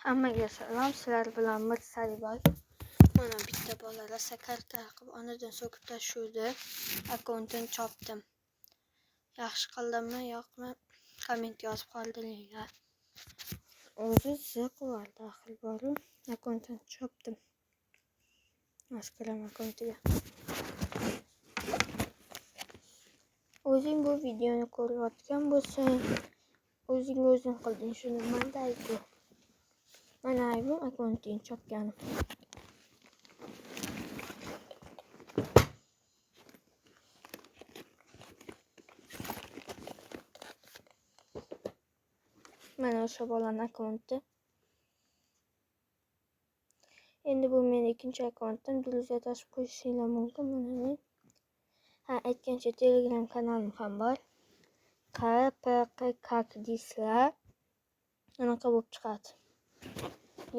Hammaga salom, sizlar bilan Mirsaliboy. Mana bitta bola rosa karkar qilib onadan so'kib tashuvdi. Akkauntini chopdim. Yaxshi qildimmi, yo'qmi? Komment yozib qoldiringlar. O'zi ziqvardi axir boru. Akkauntini chopdim. Instagram akkauntiga. O'zing bu videoni ko'rayotgan bo'lsang, o'zing qilding shuni mandayku. Mana bu akkauntingni chopganim. Mana o'sha bolaning akkaunti. Endi bu mening ikkinchi akkauntim. Dilizga tashib qo'yishinglar mumkin. Mana men. Aytgancha Telegram kanalim ham bor. KPK anaqa bo'lib chiqadi.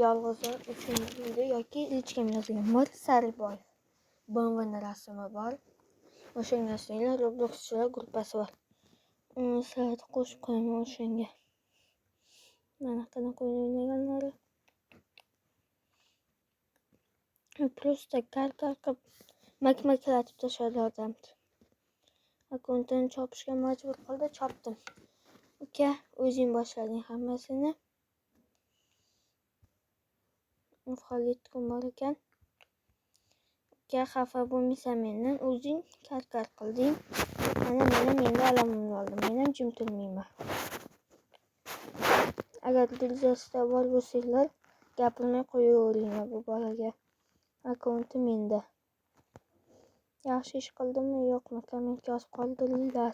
Yolg'izlar uchun video yoki lichkam yozilgan Mirsaliboy. Bombaning rasmi bor. O'shanga yozsanglar Robloxchilar gruppasi bor. Sizlarni qo'shib qo'yaman o'shanga. Mana qanaqa o'ynaganlari. Просто karkar qilib makmaklatib tashladi odamni. Akkauntini chopishga majbur qildi, chopdim. Uka, o'zing boshlading hammasini. Muxolitkum bor ekan. Uka, xafa bo'lmaysan mendan, o'zing karkar qilding. Mana menda alamimni oldim. Men ham jim turmayman. Agar dilzasida bor bo'lsanglar, gapirmay qo'yaveringlar bu bolaga. Akkaunti menda. Yaxshi ish qildimmi, yo'qmi? Kommentga yozib qoldiringlar.